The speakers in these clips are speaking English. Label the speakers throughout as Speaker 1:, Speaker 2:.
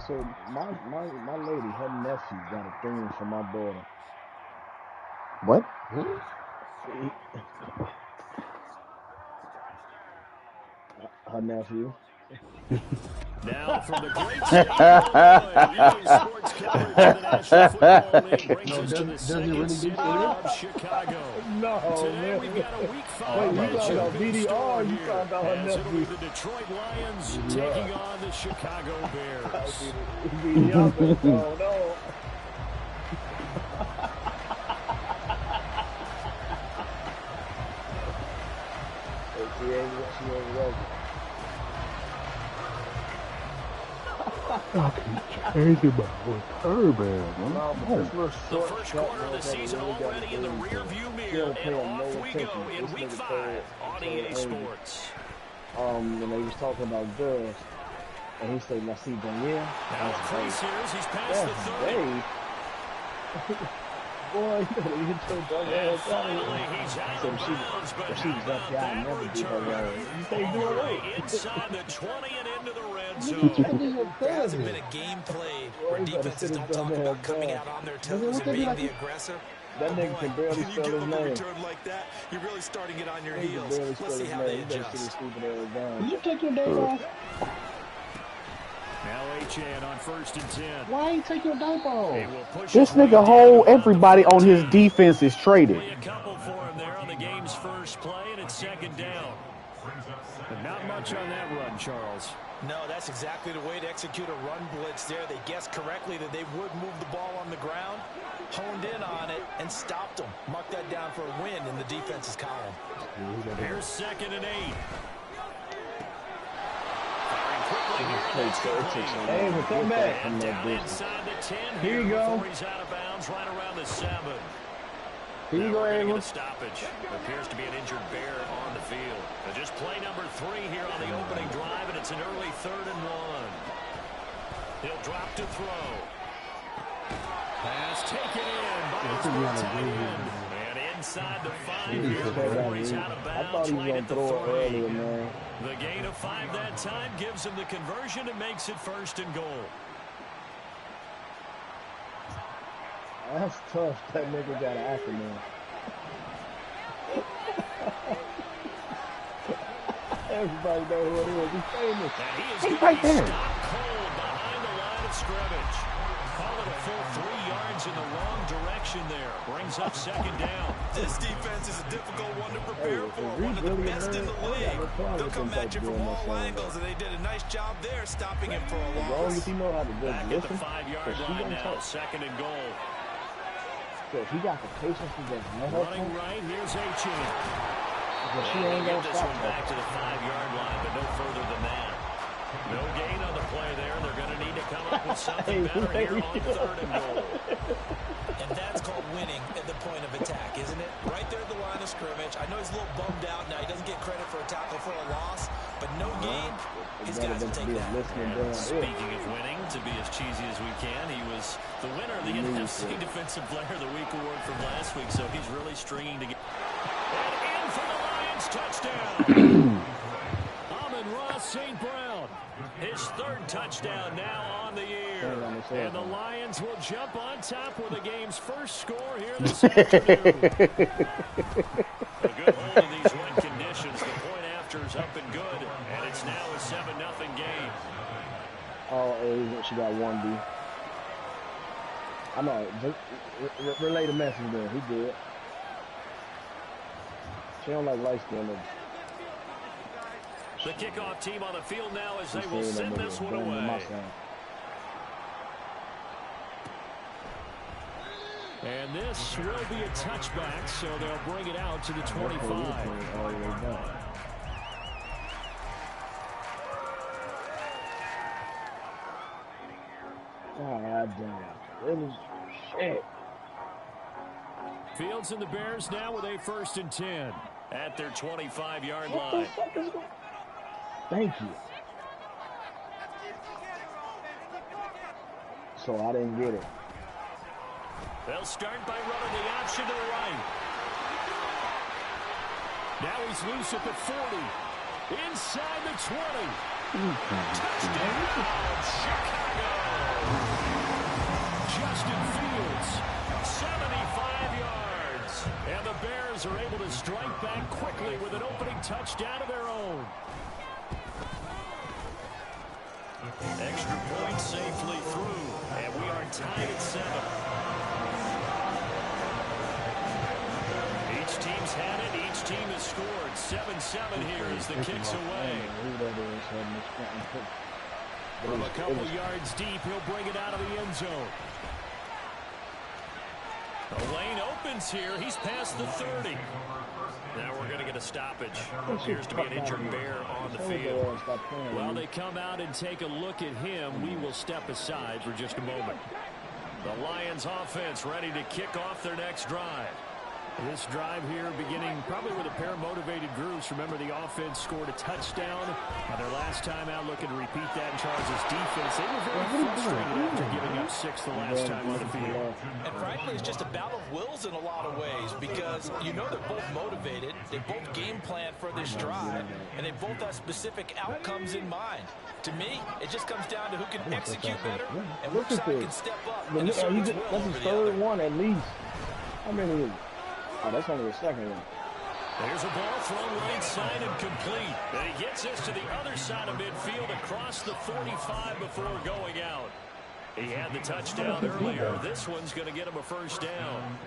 Speaker 1: so my lady, her nephew got a thing for my daughter.
Speaker 2: What?
Speaker 1: Her nephew.
Speaker 3: Now from the great state of Illinois, EA Sports coverage of the National Football League brings us to the second city of Chicago.
Speaker 1: No,
Speaker 3: Today
Speaker 1: man.
Speaker 3: we've got a Week 5
Speaker 1: Wait, you talking
Speaker 3: matchup
Speaker 1: about
Speaker 3: in store
Speaker 1: BDR? You
Speaker 3: here,
Speaker 1: talking about her
Speaker 3: as it'll be
Speaker 1: nephew?
Speaker 3: the Detroit Lions taking on the Chicago Bears.
Speaker 1: BDR been going on. She ain't ready.
Speaker 3: The first quarter of the season already in the rearview mirror, and off we go in Week 5 on EA Sports.
Speaker 1: And they was talking about girls, and he said, "Now see, Danielle."
Speaker 3: Now Price here as he's past the 30.
Speaker 1: Boy, you better hit your dumb ass
Speaker 3: Finally, he's out of bounds, but
Speaker 1: she was up there. I never did her wrong. You can't do it right.
Speaker 3: Inside the 20 and into the red zone.
Speaker 4: There hasn't been a game played where defenses don't talk about coming out on their toes and being the aggressor.
Speaker 1: That nigga can barely spell his name.
Speaker 4: Return like that, you're really starting it on your heels. Let's see how they adjust.
Speaker 1: Did you take your day off?
Speaker 3: Now Achane on 1st and 10.
Speaker 1: Why ain't take your diaper off?
Speaker 2: This nigga whole everybody on his defense is traded.
Speaker 3: A couple for him there on the game's first play, and it's 2nd down. But not much on that run, Charles.
Speaker 4: No, that's exactly the way to execute a run blitz there. They guessed correctly that they would move the ball on the ground, honed in on it, and stopped them. Mark that down for a win in the defense's column.
Speaker 3: Here's 2nd and 8.
Speaker 1: Hey, we'll come back.
Speaker 3: Down inside the 10
Speaker 1: here you go.
Speaker 3: Before he's out of bounds, right around the 7.
Speaker 1: Here you go,
Speaker 3: Able. A stoppage. Appears to be an injured Bear on the field. But just play number 3 here on the opening drive, and it's an early 3rd and 1. He'll drop to throw. Pass taken in by his tight end. And inside the 5 here before he's out of bounds, right at the 3. The gain of 5 that time gives him the conversion and makes it 1st and goal.
Speaker 1: That's tough. That nigga got an acronym. Everybody know who it is. He's famous.
Speaker 3: And he is right there. Stopped cold behind the line of scrimmage. Call it a full 3 yards in the wrong direction there. Brings up 2nd down.
Speaker 4: This defense is a difficult one to prepare for. One of the best in the league. They'll come at you from all angles, and they did a nice job there stopping him for a loss.
Speaker 1: As long as he know how to just
Speaker 3: Back
Speaker 1: listen.
Speaker 3: at the 5-yard line now. 2nd and goal.
Speaker 1: So he got the patience to just let her
Speaker 3: Running right, here's Achane.
Speaker 1: But she ain't gonna
Speaker 3: Get this
Speaker 1: stop
Speaker 3: one back to the 5-yard line, but no further than that. No gain on the play there, and they're going to need to come up with something better here on 3rd and goal.
Speaker 4: And that's called winning at the point of attack, isn't it? Right there at the line of scrimmage. I know he's a little bummed out now. He doesn't get credit for a tackle for a loss, but no gain. His guys will take that.
Speaker 3: And speaking of winning, to be as cheesy as we can, he was the winner of the NFC Defensive Player of the Week award from last week, so he's really stringing together. And in for the Lions touchdown. Amon-Ra St. Brown, his 3rd touchdown now on the year. And the Lions will jump on top with the game's first score here this afternoon. A good hold in these win conditions. The point after is up and good, and it's now a 7-0 game.
Speaker 1: Oh, she got 1B. I know. Just relay the message there. He did. She don't like light skin.
Speaker 3: The kickoff team on the field now as they will send this one away. And this will be a touchback, so they'll bring it out to the 25.
Speaker 1: God damn. Really? Shit.
Speaker 3: Fields and the Bears now with a 1st and 10 at their 25-yard line.
Speaker 1: Thank you. So I didn't get it.
Speaker 3: They'll start by running the option to the right. Now he's loose at the 40. Inside the 20. Touchdown, Chicago. Bears are able to strike back quickly with an opening touchdown of their own. Extra point safely through, and we are tied at 7. Each team's had it. Each team has scored. 7-7 here as the kick's away. From a couple yards deep, he'll bring it out of the end zone. The lane opens here. He's past the 30. Now we're going to get a stoppage. Appears to be an injured Bear on the field. While they come out and take a look at him, we will step aside for just a moment. The Lions offense ready to kick off their next drive. This drive here beginning probably with a pair of motivated groups. Remember, the offense scored a touchdown on their last time out, looking to repeat that in Charles' defense. They were very frustrated after giving up 6 the last time on the field.
Speaker 4: And frankly, it's just a battle of wills in a lot of ways because you know they're both motivated. They both game plan for this drive, and they both have specific outcomes in mind. To me, it just comes down to who can execute better and which side can step up. And
Speaker 1: That's his third one at least. How many? Oh, that's only the second one.
Speaker 3: There's a ball thrown right side and complete. And he gets this to the other side of midfield across the 45 before going out. He had the touchdown earlier. This one's going to get him a first down.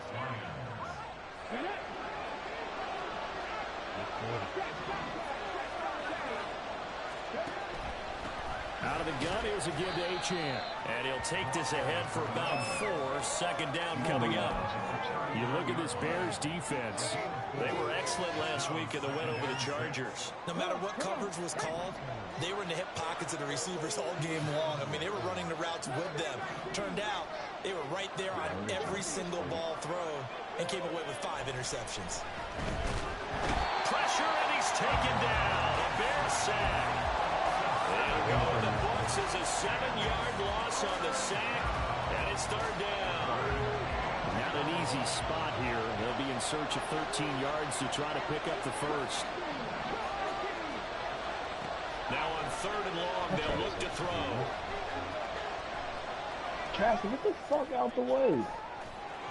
Speaker 3: Out of the gun, here's a give to Achane. And he'll take this ahead for about 4. Second down coming up. You look at this Bears defense. They were excellent last week in the win over the Chargers.
Speaker 4: No matter what coverage was called, they were in the hip pockets of the receivers all game long. I mean, they were running the routes with them. Turned out, they were right there on every single ball thrown and came away with 5 interceptions.
Speaker 3: Pressure, and he's taken down. A Bears sack. They'll go in the books as a 7-yard loss on the sack, and it's third down. Not an easy spot here. They'll be in search of 13 yards to try to pick up the first. Now on 3rd and long, they'll look to throw.
Speaker 1: Chassis, get the fuck out the way.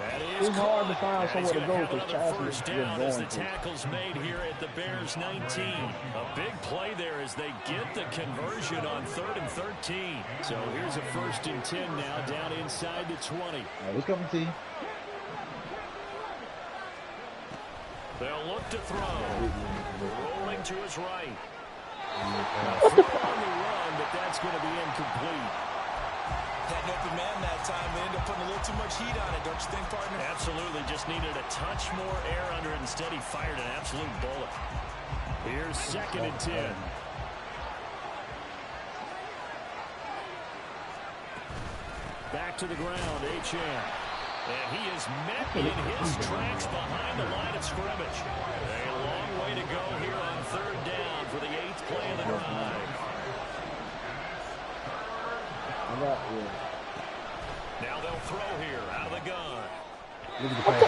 Speaker 3: That is
Speaker 1: it's hard to find somewhere to go
Speaker 3: because
Speaker 1: Chassis
Speaker 3: first down as the tackle's made here at the Bears 19. A big play there as they get the conversion on 3rd and 13. So here's a 1st and 10 now down inside the 20.
Speaker 2: All right, what's coming to you?
Speaker 3: They'll look to throw. Rolling to his right. A throw on the run, but that's going to be incomplete.
Speaker 4: Had an open man that time. They ended up putting a little too much heat on it, don't you think, partner?
Speaker 3: Absolutely. Just needed a touch more air under it. Instead, he fired an absolute bullet. Here's 2nd and 10. Back to the ground, Achane. And he is met in his tracks behind the line of scrimmage. A long way to go here on 3rd down for the 8th play of the drive. Now they'll throw here out of the gun.
Speaker 2: Look at the pass.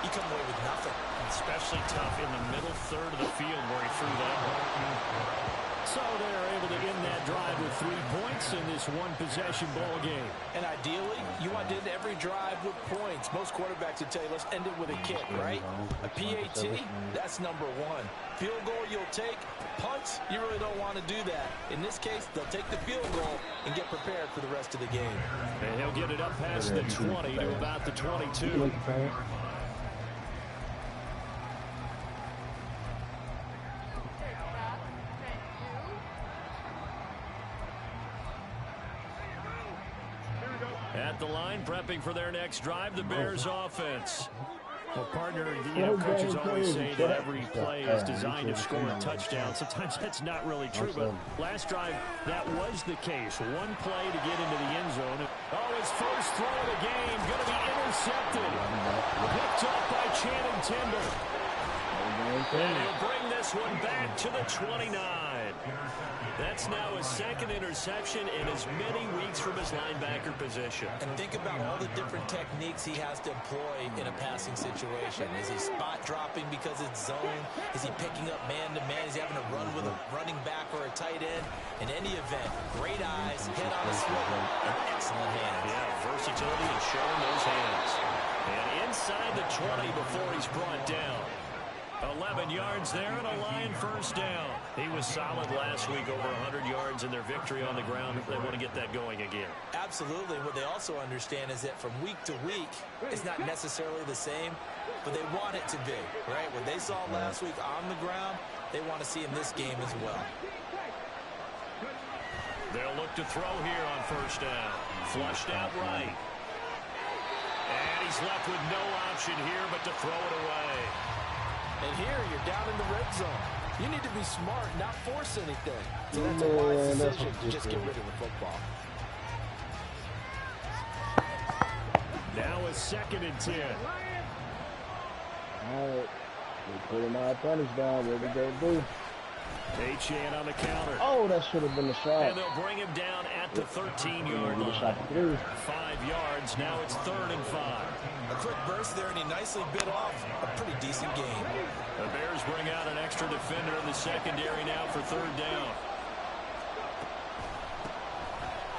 Speaker 4: You come away with nothing.
Speaker 3: Especially tough in the middle 3rd of the field where he threw that one. So they're able to end that drive with 3 points in this one-possession ball game.
Speaker 4: And ideally, you want to end every drive with points. Most quarterbacks would tell you, let's end it with a kick, right? A PAT, that's number 1. Field goal you'll take. Punts, you really don't want to do that. In this case, they'll take the field goal and get prepared for the rest of the game.
Speaker 3: And he'll get it up past the 20 to about the 22. At the line, prepping for their next drive, the Bears offense. Well, partner, coaches always say that every play is designed to score a touchdown. Sometimes that's not really true, but last drive, that was the case. One play to get into the end zone. Oh, his first throw of the game, going to be intercepted. Picked up by Channing Timber. And he'll bring this this one back to the 29. That's now his second interception in as many weeks from his linebacker position.
Speaker 4: And think about all the different techniques he has to employ in a passing situation. Is he spot dropping because it's zone? Is he picking up man-to-man? Is he having to run with a running back or a tight end? In any event, great eyes, head on a swivel, and excellent hands.
Speaker 3: Yeah, versatility and showing those hands. And inside the 20 before he's brought down. 11 yards there and a Lion first down. He was solid last week, over 100 yards in their victory on the ground. They want to get that going again.
Speaker 4: Absolutely. What they also understand is that from week to week, it's not necessarily the same, but they want it to be, right? What they saw last week on the ground, they want to see in this game as well.
Speaker 3: They'll look to throw here on first down. Flushed out right. And he's left with no option here but to throw it away.
Speaker 4: And here, you're down in the red zone. You need to be smart, not force anything. So that's a wise decision to just get rid of the football.
Speaker 3: Now a 2nd and 10.
Speaker 1: All right. We're putting our punish down. What we going to do?
Speaker 3: H.A.N. on the counter.
Speaker 1: Oh, that should have been the shot.
Speaker 3: And they'll bring him down at the 13-yard line.
Speaker 1: 5
Speaker 3: yards. Now it's 3rd and 5.
Speaker 4: A quick burst there, and he nicely bit off a pretty decent game.
Speaker 3: The Bears bring out an extra defender in the secondary now for 3rd down.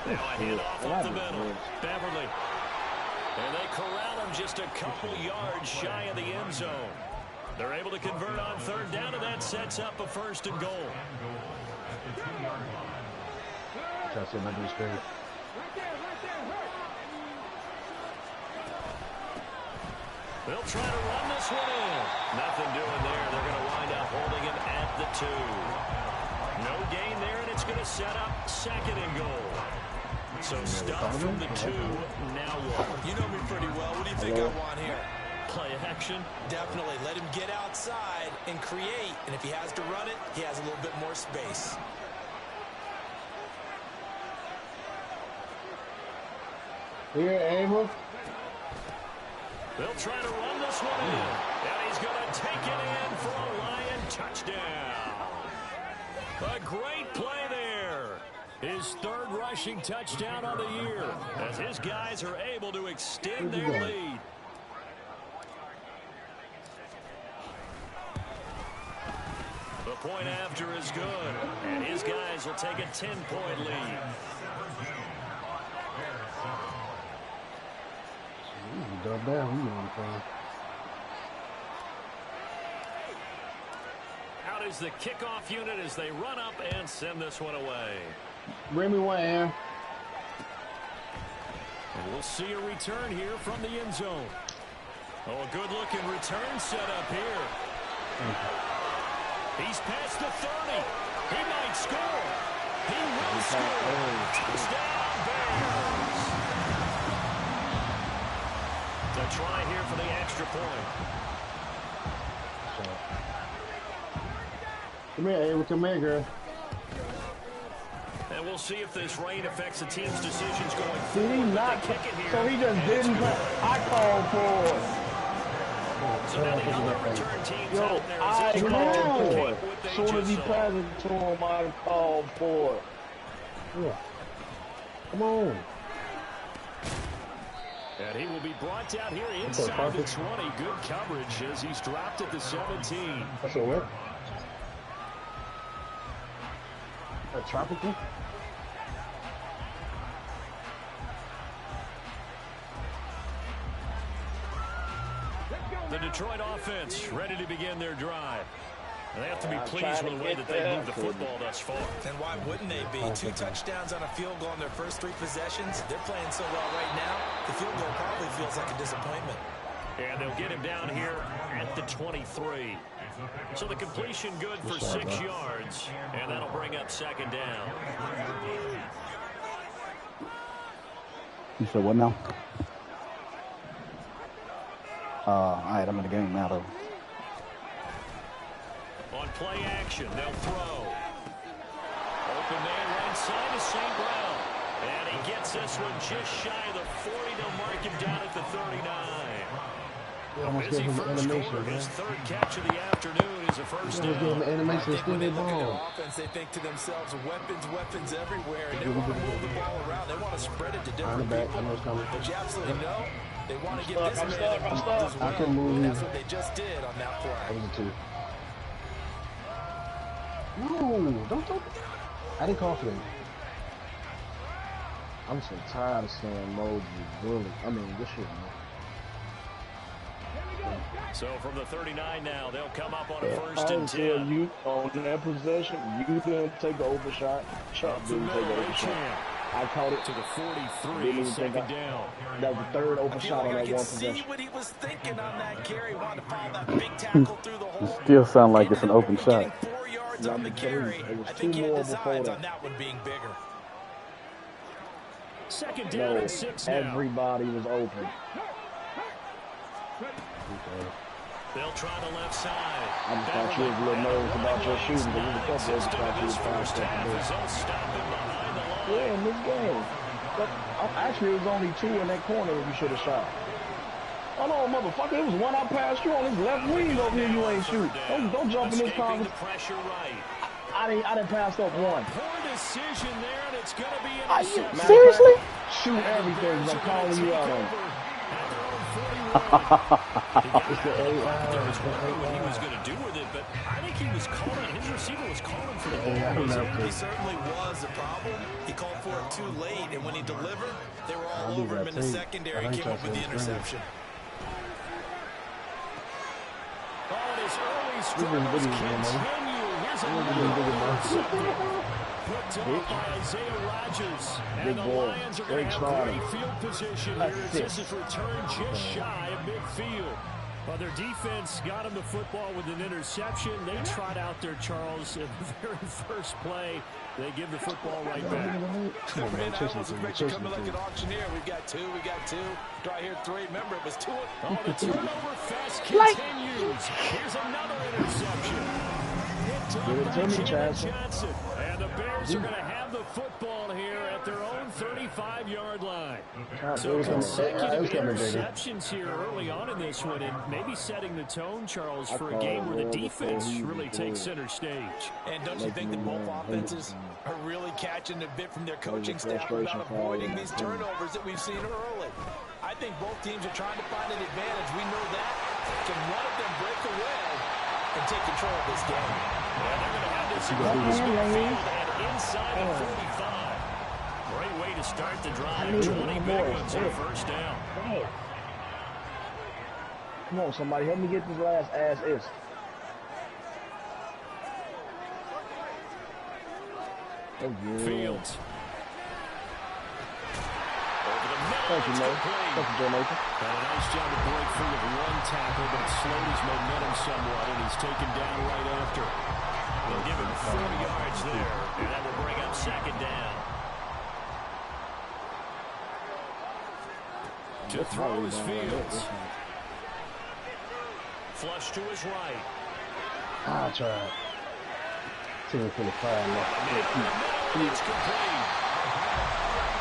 Speaker 3: Now a handoff up the middle. Beverly. And they corral him just a couple yards shy of the end zone. They're able to convert on 3rd down, and that sets up a 1st and goal. They'll try to run this one in. Nothing doing there. They're going to wind up holding him at the 2. No gain there, and it's going to set up 2nd and goal. So stuff from the 2. Now what?
Speaker 4: You know me pretty well. What do you think I want here?
Speaker 3: Play action.
Speaker 4: Definitely. Let him get outside and create. And if he has to run it, he has a little bit more space.
Speaker 1: Here, Ava.
Speaker 3: They'll try to run this one in. And he's going to take it in for a Lion touchdown. A great play there. His 3rd rushing touchdown on the year, as his guys are able to extend their lead. The point after is good, and his guys will take a 10-point lead. Out is the kickoff unit as they run up and send this one away.
Speaker 1: Bring me one, Aaron.
Speaker 3: And we'll see a return here from the end zone. Oh, a good-looking return set up here. He's past the 30. He might score. He will score. Touchdown, Bears. To try here for the extra point.
Speaker 1: Come here, Ava. Come here, girl.
Speaker 3: And we'll see if this rain affects the team's decisions going
Speaker 1: Did he
Speaker 3: forward.
Speaker 1: not?
Speaker 3: Kick it here.
Speaker 1: So he just didn't play. I called for it.
Speaker 3: So now the other return team's
Speaker 1: Yo,
Speaker 3: out there.
Speaker 1: I called for it.
Speaker 3: As
Speaker 1: As soon as he passed it to him, I called for it. Yeah. Come on.
Speaker 3: And he will be brought down here inside the 20. Good coverage as he's dropped at the 17.
Speaker 1: That's a work. Tropical?
Speaker 3: The Detroit offense ready to begin their drive. They have to be pleased with the way that they moved the football thus far.
Speaker 4: And why wouldn't they be? 2 touchdowns on a field goal in their first 3 possessions. They're playing so well right now, the field goal probably feels like a disappointment.
Speaker 3: And they'll get him down here at the 23. So the completion good for 6 yards, and that'll bring up 2nd down.
Speaker 2: You said what now? All right, I'm in the game now, though.
Speaker 3: On play action, they'll throw. Open man right side to St. Brown. And he gets this one just shy of the 40. They'll mark him down at the 39. A busy first quarter. His third catch of the afternoon is a first down.
Speaker 4: When they look at their offense, they think to themselves, weapons everywhere, and they want to move the ball around. They want to spread it to different people. But you absolutely know they want to get this man involved as well.
Speaker 2: I can move.
Speaker 4: And that's what they just did on that play.
Speaker 2: No, don't. I didn't call for that.
Speaker 1: I'm so tired of saying Moses bully. I mean, this shit, man.
Speaker 3: So from the 39 now, they'll come up on a first
Speaker 1: I
Speaker 3: and 10.
Speaker 1: You on that possession, you didn't take the open shot. Chuck didn't take the open shot. I caught it
Speaker 3: to the 43, second down.
Speaker 1: That was the third open shot on that one possession.
Speaker 4: See what he was thinking on that carry. Wanted to follow that big tackle through the hole.
Speaker 2: It still sounds like it's an open shot.
Speaker 4: 4 yards on the carry. I think he had designs on that one being bigger.
Speaker 3: Second down and 6 now.
Speaker 1: Everybody was open.
Speaker 3: They'll try the left side.
Speaker 1: I just thought you was a little nervous about your shooting, but you were couple of thought you was
Speaker 3: first half is they'll stop him behind the line.
Speaker 1: Yeah, in this game. But actually, it was only 2 in that corner that you should have shot. Oh no, motherfucker! It was one I passed you on his left wing over here. You ain't shoot. Don't jump in this conversation.
Speaker 3: Pressure right.
Speaker 1: I didn't pass up one.
Speaker 3: Poor decision there, and it's going to be intercepted.
Speaker 2: Seriously?
Speaker 1: Shoot everything, because I'm calling you out on it.
Speaker 3: He was going to do with it, but I think he was calling. His receiver was calling for the ball.
Speaker 4: He certainly was the problem. He called for it too late, and when he delivered, they were all over him in the secondary. Came up with the interception.
Speaker 3: His early struggles continue. Here's another put up by Isaiah Rodgers. And the Lions are going to have great field position here as this is returned just shy of midfield. Well, their defense got him the football with an interception. They trot out there, Charles, at the very first play. They give the football right back.
Speaker 4: Man, I almost expect you coming like an auctioneer. We got two. Do I hear 3? Remember, it was 2.
Speaker 3: Oh, the turnover fest continues. Here's another interception. Johnson. And the Bears are going to have the football here at their own 35-yard line. So consecutive interceptions here early on in this one, and maybe setting the tone, Charles, for a game where the defense really takes center stage.
Speaker 4: And don't you think that both offenses are really catching a bit from their coaching staff about avoiding these turnovers that we've seen early? I think both teams are trying to find an advantage. We know that. Can one of them break away and take control of this game?
Speaker 3: Yeah, they're going to have this field and inside of 45. Great way to start the drive. 20 big ones and a first down.
Speaker 1: Come on, somebody, help me get this last ass is.
Speaker 3: Fields.
Speaker 1: Thank you, Nate. Thank you, Joe Nathan.
Speaker 3: And a nice job to break free of one tackle, but it slowed his momentum somewhat, and he's taken down right after. They'll give him 4 yards there, and that will bring up second down. To throw his Fields. Flush to his right.
Speaker 2: I tried. 10:45 left.
Speaker 3: It's complete.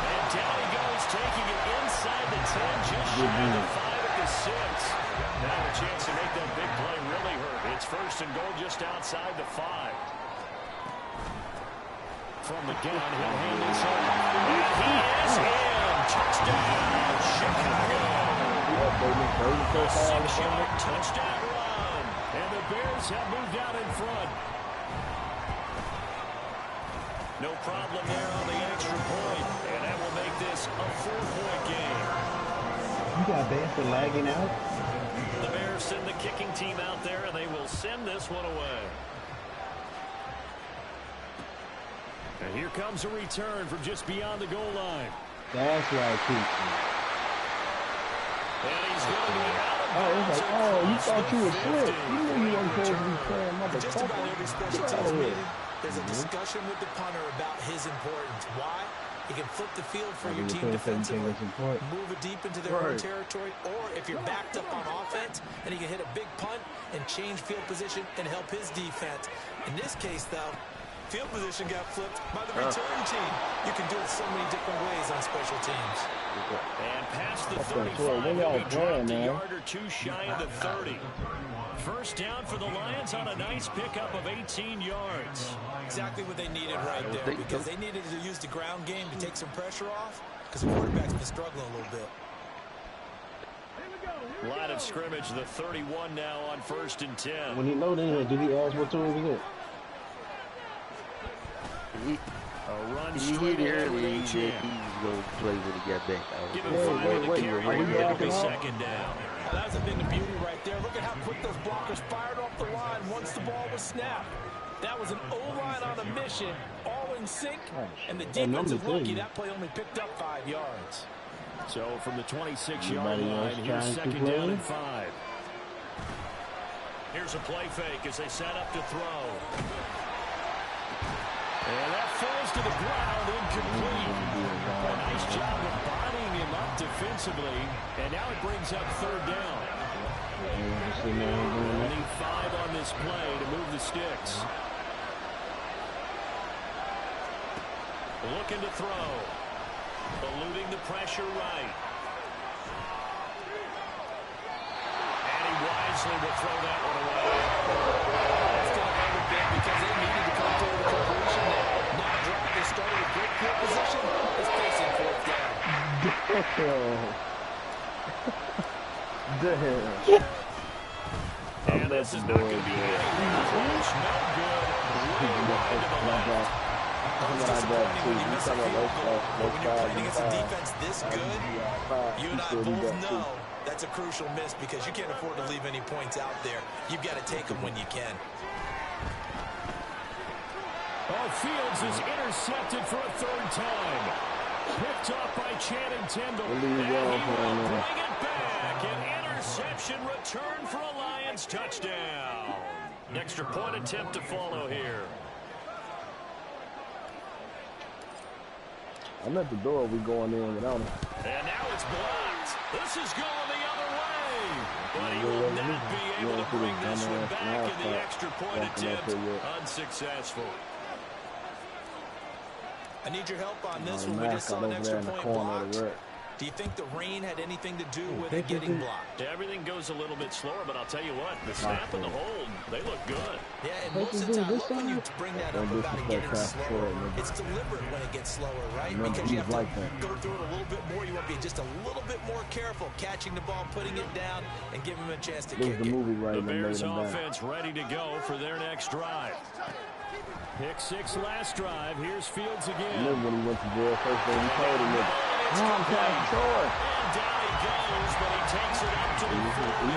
Speaker 3: And down he goes, taking it inside the 10, just shy of the 5 at the 6. Now a chance to make that big play really hurt. It's first and goal just outside the 5. From the gun, he'll hand this home. And he is in. Touchdown, Chicago. A 6-yard touchdown run. And the Bears have moved out in front. No problem there on the extra point, and that will make this a 4-point game.
Speaker 2: You got banned for lagging out?
Speaker 3: The Bears send the kicking team out there, and they will send this one away. And here comes a return from just beyond the goal line.
Speaker 2: That's right, Pete.
Speaker 3: And he's going to be out of
Speaker 1: bounds. You thought you were slick. You knew you weren't supposed to be playing motherfucker.
Speaker 4: Just about every special teams meeting, there's a discussion with the punter about his importance. Why? He can flip the field for your team defensively, move it deep into their own territory, or if you're backed up on offense, and he can hit a big punt and change field position and help his defense. In this case, though, Field position got flipped by the return team. You can do it so many different ways on special teams.
Speaker 3: And past the 35, he'll be dropped a yard or two shy of the 30. First down for the Lions on a nice pickup of 18 yards.
Speaker 4: Exactly what they needed right there, because they needed to use the ground game to take some pressure off, because the quarterback's been struggling a little bit.
Speaker 3: Line of scrimmage, the 31 now on 1st and 10.
Speaker 1: When he loaded in, did he ask what tools he get?
Speaker 3: A run
Speaker 5: He
Speaker 3: straight
Speaker 5: hit
Speaker 3: ahead
Speaker 5: early.
Speaker 3: with
Speaker 5: He's
Speaker 3: a
Speaker 5: going to play when he got back.
Speaker 3: Give him 5 with the carry. It'll be second down.
Speaker 4: That was a big beauty right there. Look at how quick those blockers fired off the line once the ball was snapped. That was an O-line on a mission, all in sync, and the defense is lucky that play only picked up 5 yards.
Speaker 3: So from the 26-yard line, here's second down and 5. Here's a play fake as they set up to throw. And that falls to the ground, incomplete. A nice job of bodying him up defensively, and now it brings up 3rd down. We need 5 on this play to move the sticks. Looking to throw. Eluding the pressure right. And he wisely will throw that one away.
Speaker 4: That's going to hurt a bit because they needed to come through the completion there. Now drop. They started with great field position. It's facing 4th down.
Speaker 1: Damn.
Speaker 3: And this is not going to be good. Close, no good. Really wide to the left.
Speaker 4: It's disappointing when you miss a field goal, but when you're playing against a defense this good, you and I both know that's a crucial miss because you can't afford to leave any points out there. You've got to take them when you can.
Speaker 3: Oh, Fields is intercepted for a 3rd time. Picked off by Channing Tindall. And he will bring it back. An interception return for a Lions touchdown. Extra point attempt to follow here.
Speaker 1: I'm at the door. We going in without him.
Speaker 3: And now it's blocked. This is going the other way. But he will not be able to bring this one back in the extra point attempt. Unsuccessful.
Speaker 4: I need your help on this one. We just saw an extra point blocked. Do you think the rain had anything to do with it getting blocked?
Speaker 3: Everything goes a little bit slower, but I'll tell you what, the snap and the hold, they look good.
Speaker 4: Yeah, and most of the time, look when you bring that up about it getting slower. It's deliberate when it gets slower, right? Because you have to go through it a little bit more. You want to be just a little bit more careful catching the ball, putting it down, and giving him a chance to kick it.
Speaker 3: The Bears offense ready to go for their next drive. Pick 6 last drive. Here's Fields again.
Speaker 1: Remember when he went to jail first thing he told him that, I'm trying to throw it.
Speaker 3: And down he goes, but he takes it up to the 40.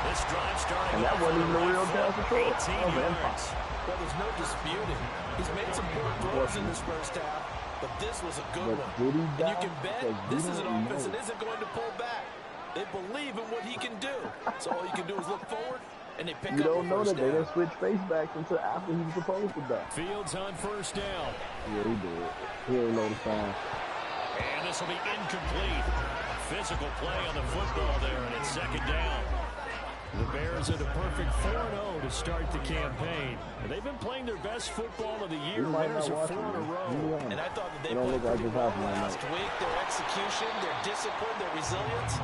Speaker 3: This drive starting
Speaker 1: and that wasn't even the real pass to throw.
Speaker 3: 18 yards.
Speaker 4: Well, there's no disputing. He's made some poor throws in this first half, but this was a good one. And you can bet this is an offense that isn't going to pull back. They believe in what he can do. So all you can do is look forward. And they pick
Speaker 1: you
Speaker 4: up
Speaker 1: don't know that they didn't switch face backs until after he was supposed to die.
Speaker 3: Fields on 1st down.
Speaker 1: Yeah, he did. He ain't know the sign.
Speaker 3: And this will be incomplete. Physical play on the football there, and it's 2nd down. The Bears at a perfect 4-0 to start the campaign. And they've been playing their best football of the year. Winners are 4 in a row.
Speaker 4: And I thought that they played pretty well last week. Their execution, their discipline, their resilience,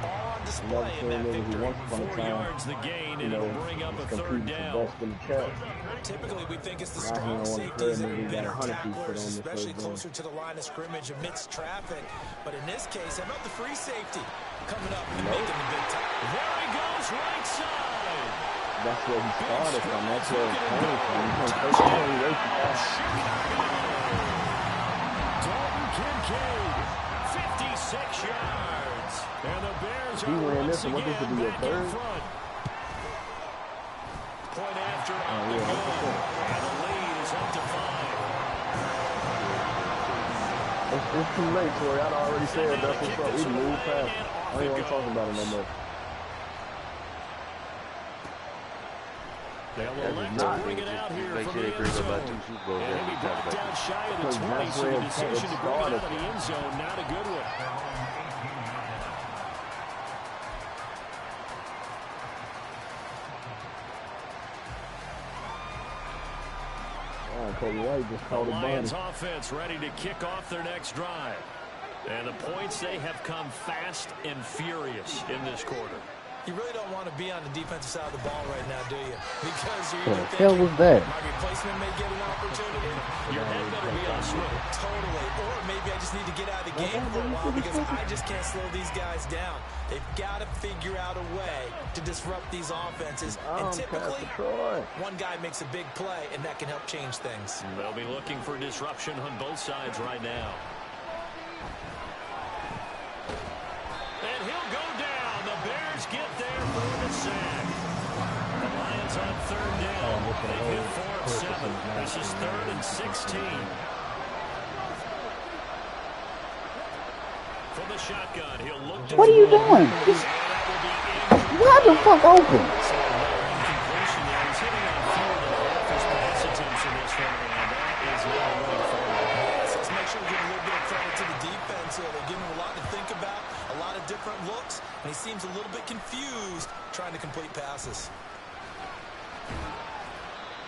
Speaker 4: all on display in that victory.
Speaker 3: 4 yards the gain, and it'll bring up a 3rd down.
Speaker 4: Typically, we think it's the strong safeties and better tacklers, especially closer to the line of scrimmage amidst traffic. But in this case, how about the free safety coming up and making the big time?
Speaker 3: There he goes, right side.
Speaker 1: That's where he started from. That's where it came from. He away from that.
Speaker 3: Dalton Kincaid, 56 yards. And the Bears are once again back in front. Point after on the goal. And the lead is up to 5.
Speaker 1: It's too late, Corey. I'd already said that's what's up. We moved past. I ain't even talking about it no more.
Speaker 3: They'll elect to bring it out here from the end zone. And he'll be brought down shy of the 20, so the decision to bring it out of the end zone, not a good one. The Lions offense ready to kick off their next drive. And the points, they have come fast and furious in this quarter.
Speaker 4: You really don't want to be on the defensive side of the ball right now, do you? Because you're
Speaker 2: What the hell was that?
Speaker 4: my replacement may get an opportunity.
Speaker 3: Your head better be on swivel.
Speaker 4: Totally. Or maybe I just need to get out of the game for a while because I just can't slow these guys down. They've got to figure out a way to disrupt these offenses. And typically, one guy makes a big play, and that can help change things.
Speaker 3: They'll be looking for disruption on both sides right now. And he'll go down. The Bears get there for the sack. The Lions on third down. They hit 4 of 7. This is 3rd and 16. From the shotgun, he'll look to
Speaker 2: What are you doing? Why the fuck open?
Speaker 3: Completion there. He's hitting on fewer than half his pass attempts in this one, and that is not running forward.
Speaker 4: So let's make sure we give a little bit of credit to the defense here. They give him a lot to think about, a lot of different looks, and he seems a little bit confused trying to complete passes.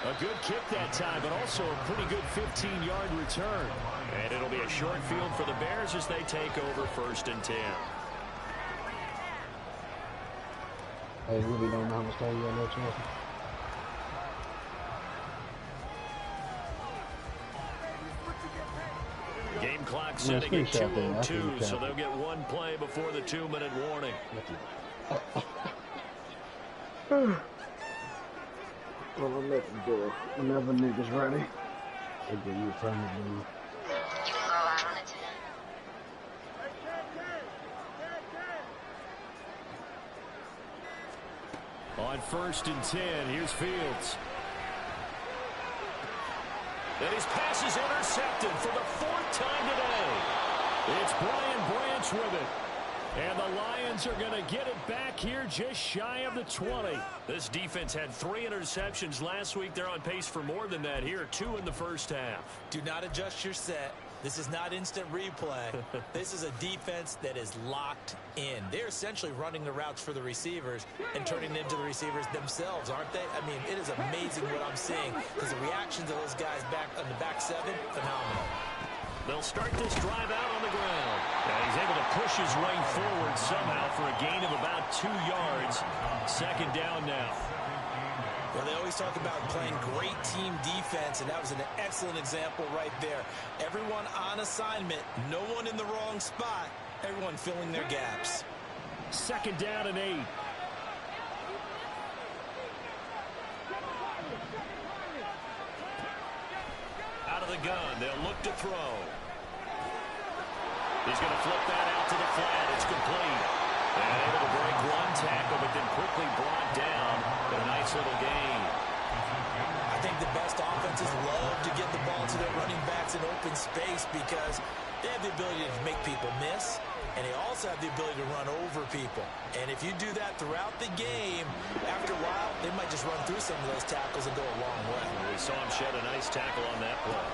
Speaker 3: A good kick that time, but also a pretty good 15-yard return. And it'll be a short field for the Bears as they take over 1st and 10.
Speaker 6: Hey, really don't know how much time you got left.
Speaker 3: Game clock setting at 2:02, so they'll get one play before the 2-minute warning.
Speaker 6: Well, I'm letting go. Whenever niggas ready. They give you a time to do.
Speaker 7: You can go out on a 10.
Speaker 3: On 1st and 10, here's Fields. And his pass is intercepted for the 4th time today. It's Brian Branch with it. And the Lions are going to get it back here just shy of the 20. This defense had 3 interceptions last week. They're on pace for more than that here. 2 in the first half.
Speaker 4: Do not adjust your set. This is not instant replay. This is a defense that is locked in. They're essentially running the routes for the receivers and turning them into the receivers themselves, aren't they? I mean, it is amazing what I'm seeing because the reactions of those guys back on the back 7, phenomenal.
Speaker 3: They'll start this drive out on the ground. And he's able to push his way forward somehow for a gain of about 2 yards. 2nd down now.
Speaker 4: Well, they always talk about playing great team defense, and that was an excellent example right there. Everyone on assignment, no one in the wrong spot, everyone filling their gaps.
Speaker 3: 2nd down and 8. Out of the gun, they'll look to throw. He's going to flip that out to the flat. It's complete. And able to break one tackle, but then quickly brought down. But a nice little gain.
Speaker 4: I think the best offenses love to get the ball to their running backs in open space because they have the ability to make people miss, and they also have the ability to run over people. And if you do that throughout the game, after a while, they might just run through some of those tackles and go a long way.
Speaker 3: We saw him shed a nice tackle on that play.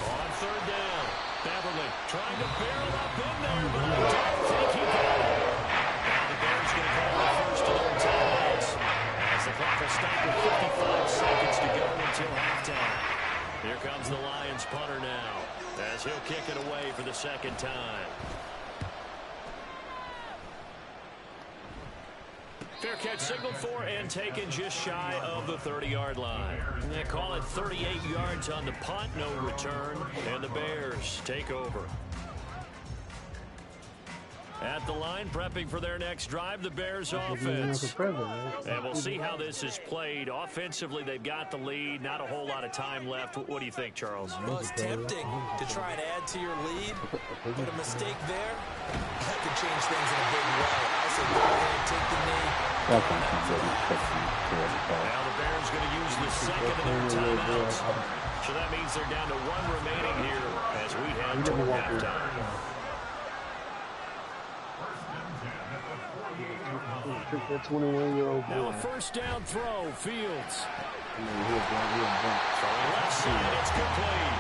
Speaker 3: On 3rd down, Beverly trying to barrel up in there, but I don't think he got it. Now the Bears going to call the 1st and 10 timeouts as the clock will stop with 55 seconds to go until halftime. Here comes the Lions punter now as he'll kick it away for the 2nd time. Fair catch signaled for and taken just shy of the 30-yard line. They call it 38 yards on the punt, no return, and the Bears take over. At the line, prepping for their next drive, the Bears offense. And we'll see how this is played. Offensively, they've got the lead. Not a whole lot of time left. What do you think, Charles?
Speaker 4: Well, it's tempting to try and add to your lead, but a mistake there, that could change things in a big way. I say go ahead and take the knee.
Speaker 3: Now the Bears going to use the 2nd of their timeouts. So that means they're down to 1 remaining here as we head toward halftime.
Speaker 6: That 21-year-old boy.
Speaker 3: Now a 1st down throw, Fields.
Speaker 6: Throwing
Speaker 3: left side, it's complete.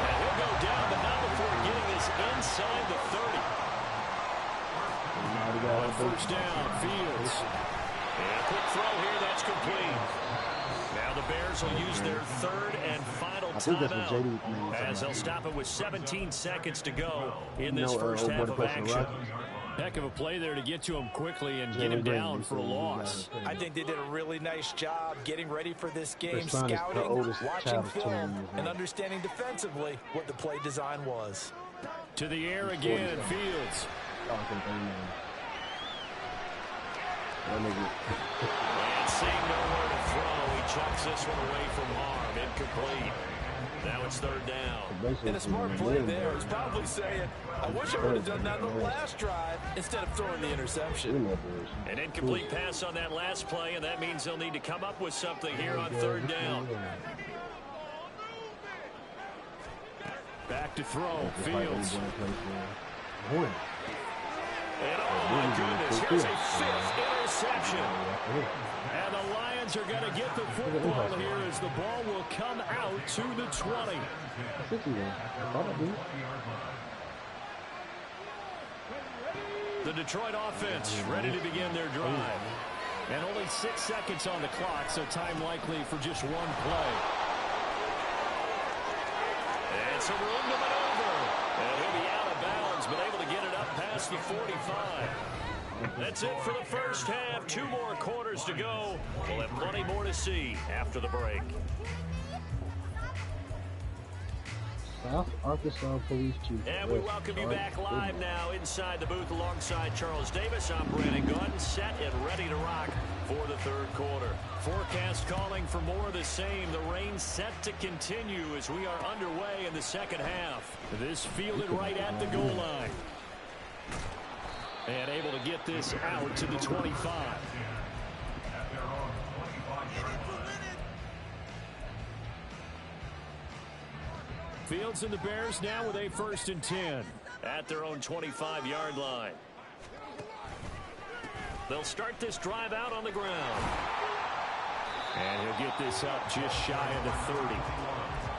Speaker 3: And he'll go down, but not before getting this inside the 30. On 1st down, Fields. And a quick throw here, that's complete. Now the Bears will use their third and final timeout as they'll stop it with 17 seconds to go in this first half of action. Heck of a play there to get to him quickly and get him down for a loss.
Speaker 4: I think they did a really nice job getting ready for this game, scouting, watching film, and understanding defensively what the play design was.
Speaker 3: To the air again, Fields. And seeing nowhere to throw, he chucks this one away from harm. Incomplete. Now it's third down.
Speaker 4: And a smart play there is probably saying, I wish I would have done that on the last drive instead of throwing the interception.
Speaker 3: An incomplete pass on that last play, and that means they'll need to come up with something here on third down. Back to throw, Fields. And oh my goodness, here's a fifth interception. And the Lions are going to get the football here as the ball will come out to the 20. The Detroit offense ready to begin their drive. And only 6 seconds on the clock, so time likely for just one play. And some room to maneuver. And he'll be out of bounds, but able to get it up past the 45. That's it for the first half. 2 more quarters to go. We'll have plenty more to see after the break.
Speaker 6: South Arkansas Police Chief.
Speaker 3: And we welcome you back live now inside the booth alongside Charles Davis. I'm Brandon Gunn, set and ready to rock for the third quarter. Forecast calling for more of the same. The rain set to continue as we are underway in the second half. This fielded right at the goal line. And able to get this out to the 25. Fields and the Bears now with a 1st and 10 at their own 25-yard line. They'll start this drive out on the ground. And he'll get this up just shy of the 30.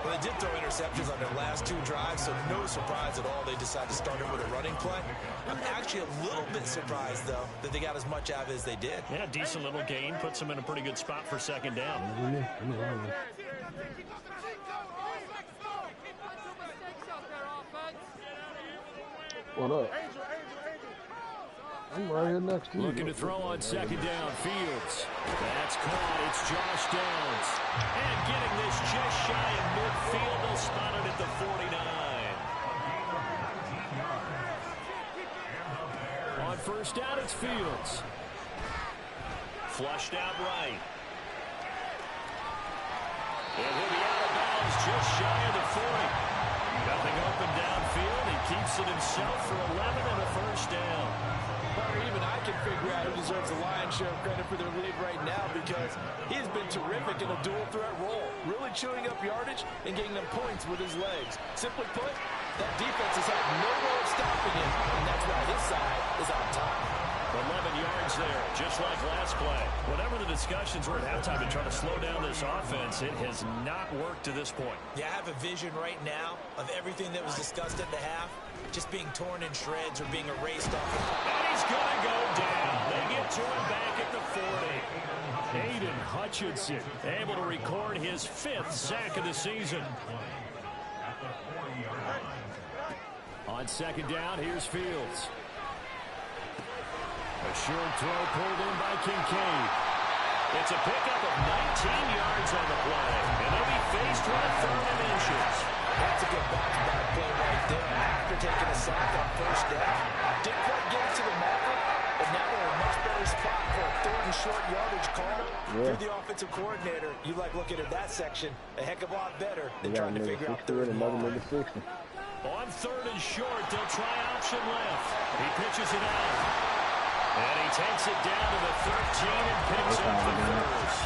Speaker 4: Well, they did throw interceptions on their last 2 drives, so no surprise at all they decided to start it with a running play. I'm actually a little bit surprised, though, that they got as much out of it as they did.
Speaker 3: Yeah, decent little gain. Puts them in a pretty good spot for second down.
Speaker 6: What up? I'm right here next to you.
Speaker 3: Looking to throw on second down. Fields. That's caught. It's Josh Downs. And getting this just shy of midfield. They'll spot it at the 49. On first down, it's Fields. Flushed out right. And he'll be out of bounds just shy of the 40. Nothing open downfield. He keeps it himself for 11 and a first down.
Speaker 4: Or even I can figure out who deserves the lion's share of credit for their lead right now, because he's been terrific in a dual threat role, really chewing up yardage and getting them points with his legs. Simply put, that defense has had no way of stopping him, and that's why his side is on top.
Speaker 3: 11 yards there, just like last play. Whatever the discussions were at halftime to try to slow down this offense, it has not worked to this point.
Speaker 4: Yeah, I have a vision right now of everything that was discussed at the half just being torn in shreds or being erased off.
Speaker 3: And he's going to go down. They get to him back at the 40. Aiden Hutchinson able to record his 5th sack of the season. On second down, here's Fields. A short throw pulled in by Kincaid. It's a pickup of 19 yards on the play. And they'll be faced with a 3rd and inches.
Speaker 4: That's a good bounce-back play right there. After taking a sack on first down, didn't quite get it to the marker, but now we're in a much better spot for a 3rd and short yardage call. You're the offensive coordinator. You like looking at that section a heck of a lot better than trying to figure out 3rd and long.
Speaker 3: On 3rd and short, they'll try option left. He pitches it out. And he takes it down to the 13 and picks up the first.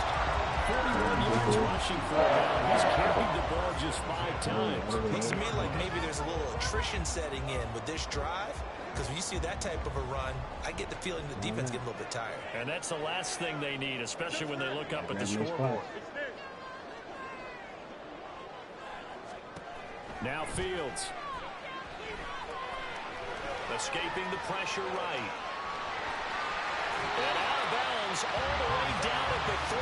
Speaker 3: 41 yards rushing for him. He's carried the ball just 5 times.
Speaker 4: Looks to me like maybe there's a little attrition setting in with this drive, because when you see that type of a run, I get the feeling the defense getting a little bit tired.
Speaker 3: And that's the last thing they need, especially when they look up at the scoreboard. Now Fields. Escaping the pressure right. And out of bounds themselves all the way down at the 3.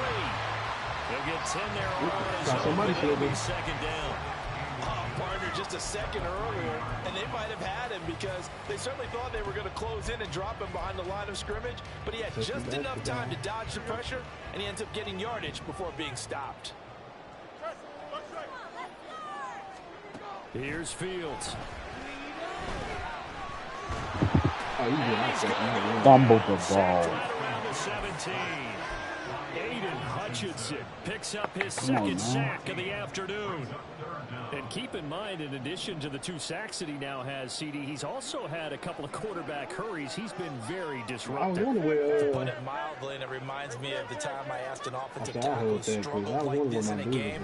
Speaker 3: They'll get 10 there on his
Speaker 6: somebody
Speaker 3: own.
Speaker 6: should
Speaker 3: It'll be
Speaker 6: be.
Speaker 3: second down.
Speaker 4: Partner just a second earlier, and they might have had him because they certainly thought they were going to close in and drop him behind the line of scrimmage, but he had just enough time to dodge the pressure, and he ends up getting yardage before being stopped.
Speaker 3: Here's Fields.
Speaker 2: Fumbled the ball.
Speaker 3: Right around the 17. Aiden Hutchinson picks up his second sack of the afternoon. And keep in mind, in addition to the 2 sacks that he now has, CD, he's also had a couple of quarterback hurries. He's been very disruptive.
Speaker 4: To put it mildly, and it reminds me of the time I asked an offensive tackle to struggle like this in a game.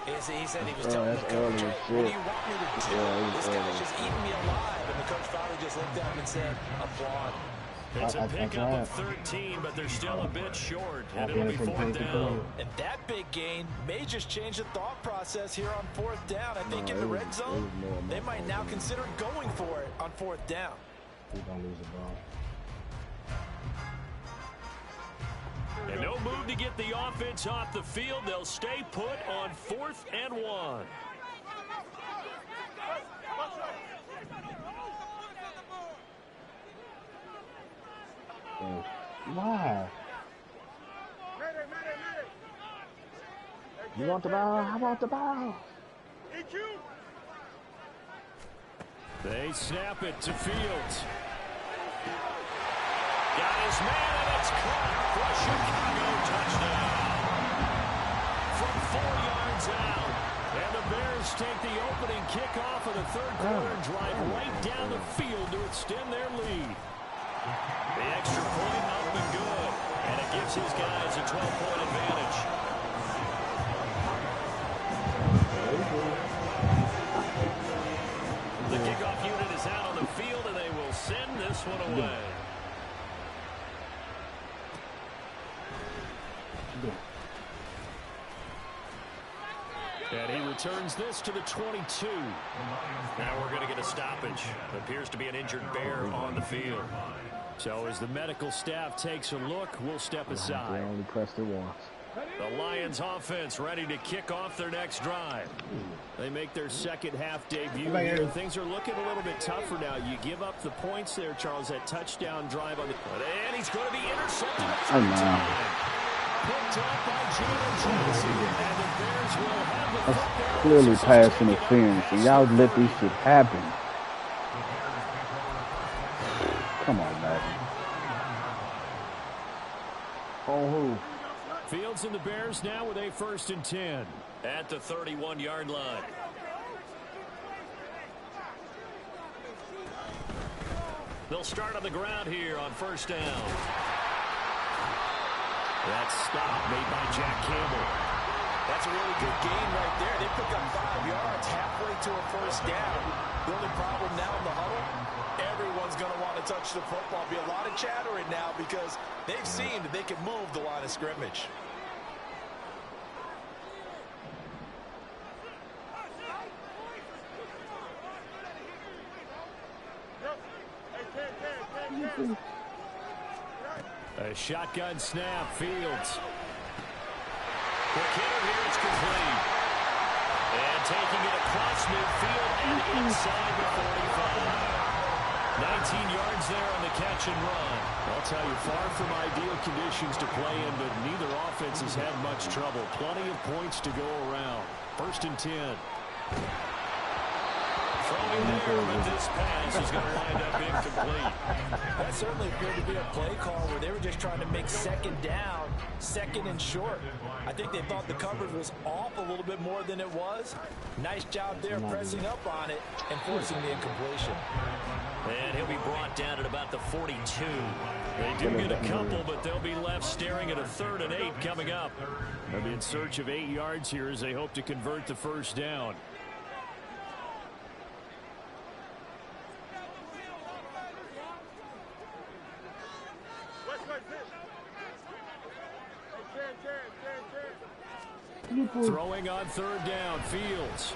Speaker 4: He said he was telling the coach, "Hey, what do you want me to do? This guy's just eating me alive." And the coach finally just looked at him and said, "Applaud."
Speaker 3: It's a pickup of 13, but they're still a bit short, and it'll be 4th down.
Speaker 4: And that big gain may just change the thought process here on 4th down. I think in the red zone, they might now consider going for it on 4th down.
Speaker 6: He's gonna lose the ball.
Speaker 3: And no move to get the offense off the field. They'll stay put on 4th and 1.
Speaker 6: Why? You want the ball? I want the ball.
Speaker 3: They snap it to Fields. Got his man, and it's caught for a Chicago touchdown. From 4 yards out. And the Bears take the opening kickoff of the 3rd quarter and drive right down the field to extend their lead. The extra point up and good. And it gives his guys a 12-point advantage. The kickoff unit is out on the field, and they will send this one away. And he returns this to the 22. Now we're going to get a stoppage. Appears to be an injured Bear on the field. So as the medical staff takes a look, we'll step aside.
Speaker 6: They only pressed it once.
Speaker 3: The Lions offense ready to kick off their next drive. They make their second half debut here. Things are looking a little bit tougher now. You give up the points there, Charles, that touchdown drive on the... And he's going to be intercepted. Picked up by Jalen Johnson. And the Bears will have the
Speaker 2: That's clearly pass interference. So y'all let this shit happen. Come on, Madden.
Speaker 6: On who?
Speaker 3: Fields and the Bears now with a 1st and 10 at the 31-yard line. They'll start on the ground here on 1st down. That stop made by Jack Campbell.
Speaker 4: That's a really good gain right there. They pick up 5 yards halfway to a 1st down. The only problem now in the huddle, everyone's going to want to touch the football. Be a lot of chattering now because they've seen that they can move the line of scrimmage.
Speaker 3: A shotgun snap, Fields. Quick hitter here, it's complete. And taking it across midfield and inside the 45. 19 yards there on the catch and run. I'll tell you, far from ideal conditions to play in, but neither offense has had much trouble. Plenty of points to go around. 1st and 10. Throwing there, but this pass is going to wind up incomplete.
Speaker 4: That certainly appeared to be a play call where they were just trying to make 2nd down, 2nd and short. I think they thought the coverage was off a little bit more than it was. Nice job there pressing up on it and forcing the incompletion.
Speaker 3: And he'll be brought down at about the 42. They do get a couple, but they'll be left staring at a 3rd and 8 coming up. They'll be in search of 8 yards here as they hope to convert the 1st down. Throwing on 3rd down, Fields.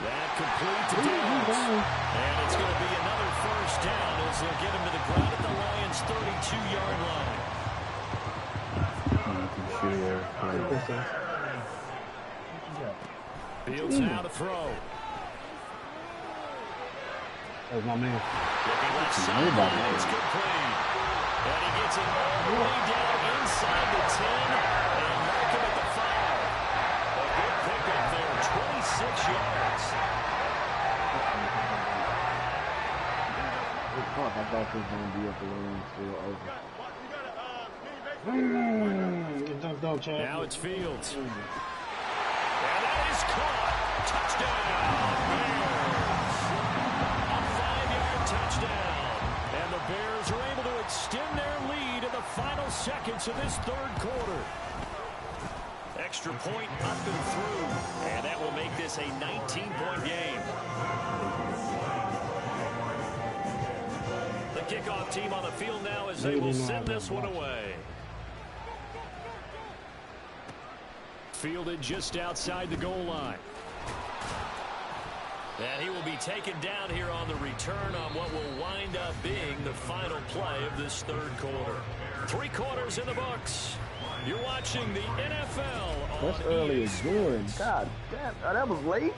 Speaker 3: That complete to Downs. And it's going to be another 1st down as they'll get him to the ground at the Lions' 32-yard line. Fields now to throw.
Speaker 6: That's my man.
Speaker 3: Looking left side, it's complete. And he gets it all the way down inside the 10 and mark him at the 5. A good pickup there, 26 yards.
Speaker 6: I thought this was going to be up the lane still over. Don't check.
Speaker 3: Now it's Fields. And that is caught. Touchdown. Touchdown. And the Bears are able to extend their lead in the final seconds of this third quarter. Extra point up and through. And that will make this a 19-point game. The kickoff team on the field now as they will send this one away. Fielded just outside the goal line. And he will be taken down here on the return on what will wind up being the final play of this third quarter. 3 quarters in the books. You're watching the NFL on
Speaker 1: That's early again. God damn, that was late.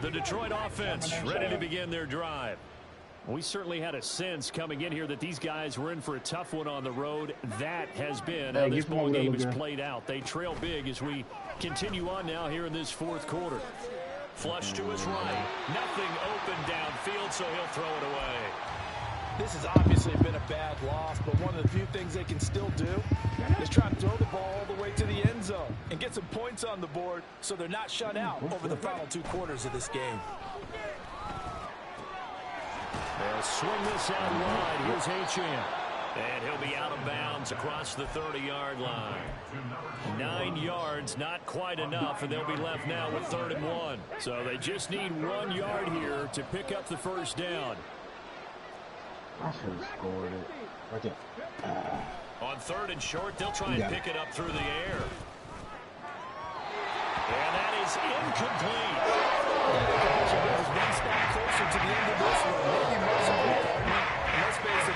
Speaker 3: The Detroit offense ready to begin their drive. We certainly had a sense coming in here that these guys were in for a tough one on the road. That has been how this ball game has played out. They trail big as we continue on now here in this fourth quarter. Flush to his right. Nothing open downfield, so he'll throw it away.
Speaker 4: This has obviously been a bad loss, but one of the few things they can still do is try to throw the ball all the way to the end zone and get some points on the board so they're not shut out over the final 2 quarters of this game.
Speaker 3: They'll swing this out wide. Here's H.M. And he'll be out of bounds across the 30-yard line. 9 yards, not quite enough, and they'll be left now with 3rd and 1. So they just need 1 yard here to pick up the first down.
Speaker 6: I should have scored it. Right there.
Speaker 3: On 3rd and short, they'll try and pick it up through the air. And that is incomplete.
Speaker 4: One step closer to the end of this one. Maybe more so. Let's face it,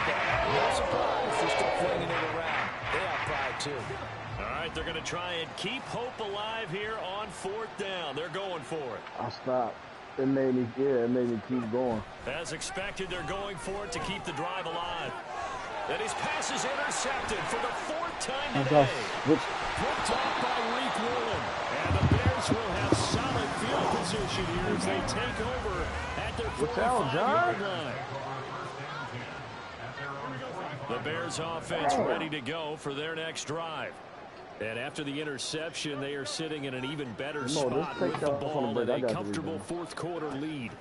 Speaker 4: no surprise they're still flinging it around. They have pride, too.
Speaker 3: All right, they're going to try and keep hope alive here on 4th down. They're going for it.
Speaker 1: I stopped. It made me keep going.
Speaker 3: As expected, they're going for it to keep the drive alive. And his pass is intercepted for the 4th time today. Picked off by Reek Woolen. And the Bears will have solid field position here as they take over at their 45-yard line. The Bears offense ready to go for their next drive. And after the interception, they are sitting in an even better spot with the ball and a comfortable 4th quarter lead.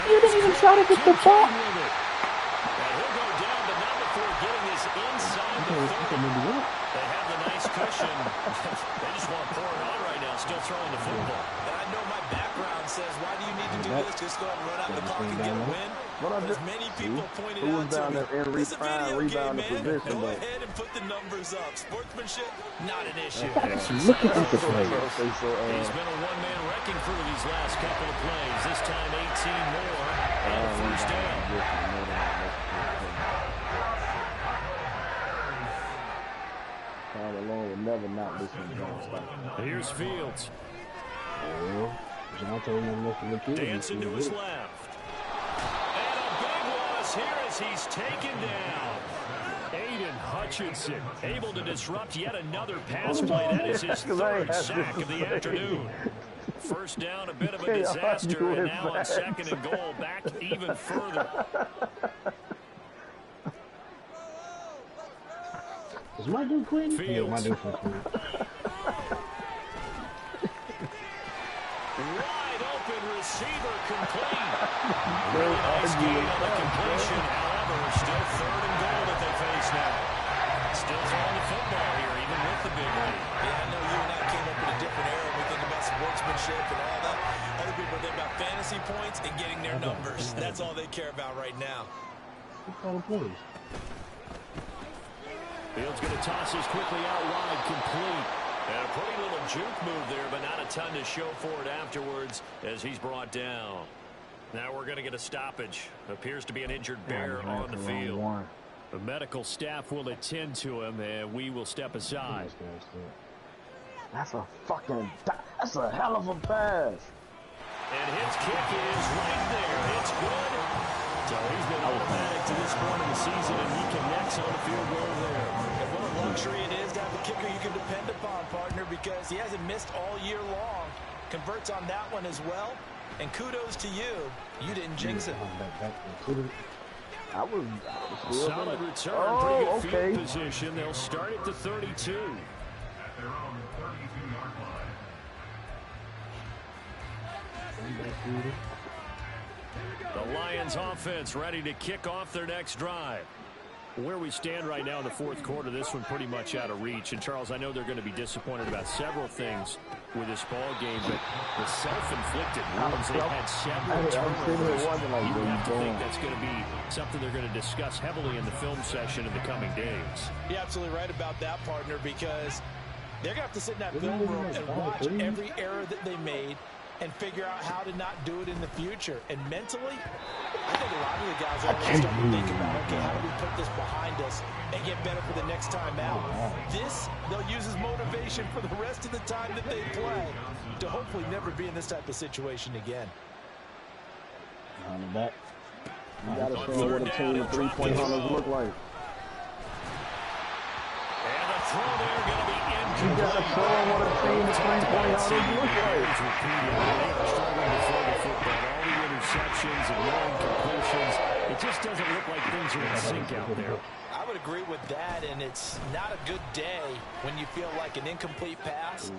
Speaker 2: You didn't even try to get the ball.
Speaker 3: And he'll go down, but not before getting this inside the 30. They have the nice cushion. They just want to pour it on right now, still throwing the football.
Speaker 4: And I know my background says, why do you need to do this? Just go ahead and run out the clock and get a win. But as many people pointed out to me, it's a video game, man. Go ahead and put the numbers up. Sportsmanship, not an issue.
Speaker 2: Look at the play.
Speaker 3: He's been a one-man wrecking crew these last couple of plays. This time 18 more and a first down.
Speaker 1: Todd alone will never not listen to John.
Speaker 3: Here's Fields.
Speaker 6: John told him to look
Speaker 3: dancing to his left. And a big loss here as he's taken down. Aiden Hutchinson able to disrupt yet another pass play. That is his 3rd sack of the afternoon. First down, a bit of a disaster, and now on 2nd and goal, back even further.
Speaker 6: Is my dude Quinn?
Speaker 3: Fields.
Speaker 6: Yeah, my dude from Quinn.
Speaker 3: Wide open receiver complete. Really nice gain on the completion. However, still 3rd and goal that they face now. Still throwing the football here, even with the big lead.
Speaker 4: Yeah, I know you and I came up in a different era. We think about sportsmanship and all that. Other people think about fantasy points and getting their numbers. That's all they care about right now.
Speaker 3: Fields going to toss this quickly out wide, complete. And a pretty little juke move there, but not a ton to show for it afterwards as he's brought down. Now we're going to get a stoppage. Appears to be an injured bear on the field. The medical staff will attend to him, and we will step aside.
Speaker 6: That's a hell of a pass.
Speaker 3: And his kick is right there. It's good. So he's been automatic to this point in the season, and he connects on the field goal there.
Speaker 4: And what a luxury it is to have a kicker you can depend upon, partner, because he hasn't missed all year long. Converts on that one as well. And kudos to you. You didn't jinx it.
Speaker 6: I was
Speaker 3: solid return, pretty good field position. They'll start at the 32. The Lions offense ready to kick off their next drive. Where we stand right now in the fourth quarter, this one pretty much out of reach. And, Charles, I know they're going to be disappointed about several things with this ball game, but the self-inflicted wounds, they've had several turnovers. You have to think that's going to be something they're going to discuss heavily in the film session in the coming days.
Speaker 4: You're absolutely right about that, partner, because they're going to have to sit in that film room and watch every error that they made and figure out how to not do it in the future. And mentally, I think a lot of the guys are going to start to think about, okay, how do we put this behind us and get better for the next time out? This, they'll use as motivation for the rest of the time that they play to hopefully never be in this type of situation again.
Speaker 6: On the back. You got to show what a team of three-point hunters look like.
Speaker 3: And the throw there going to be incomplete.
Speaker 6: You got to show them what a team of three-point hunters look like.
Speaker 3: They are struggling to throw the football. All the interceptions and long completions. It just doesn't look like things are in sync out there.
Speaker 4: I would agree with that, and it's not a good day when you feel like an incomplete pass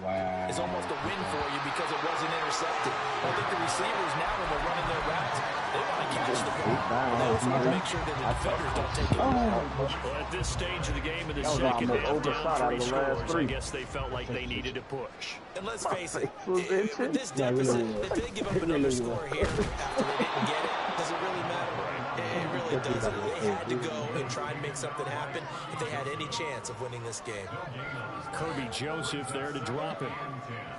Speaker 4: is almost a win for you because it wasn't intercepted. I think the receivers now, when they're running their routes, they want to catch the ball. They also want to make sure that the defenders don't take it.
Speaker 3: Well, at this stage of the game in the second half, down 3 scores, I guess they felt like they needed to push.
Speaker 4: And let's face it, with this deficit, if they give up another score here after they didn't get it, does it really matter? It really doesn't. They had to go and try and make something happen if they had any chance of winning this game.
Speaker 3: Kirby Joseph there to drop it.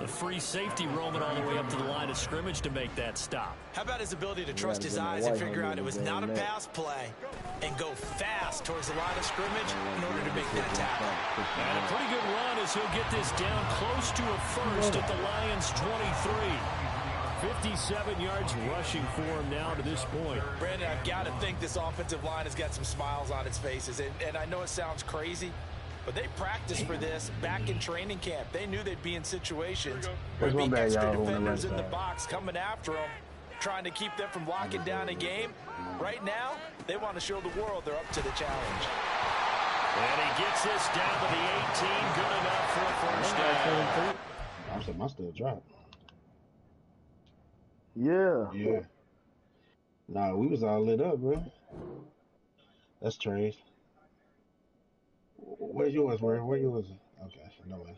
Speaker 3: The free safety roaming all the way up to the line of scrimmage to make that stop.
Speaker 4: How about his ability to trust his eyes and figure out it was not a pass play and go fast towards the line of scrimmage in order to make that tackle.
Speaker 3: And a pretty good run as he'll get this down close to a first at the Lions 23. 57 yards rushing for him now to this point.
Speaker 4: Brandon, I've got to think this offensive line has got some smiles on its faces. And I know it sounds crazy, but they practiced for this back in training camp. They knew they'd be in situations where there'd be extra defenders in the box coming after them, trying to keep them from locking down a game. Right now, they want to show the world they're up to the challenge.
Speaker 3: And he gets this down to the 18. Good enough for a first down.
Speaker 6: I said my still dropped. Yeah. Nah, we was all lit up, bro. That's trash. Where yours, bro? Where yours? Okay, no way.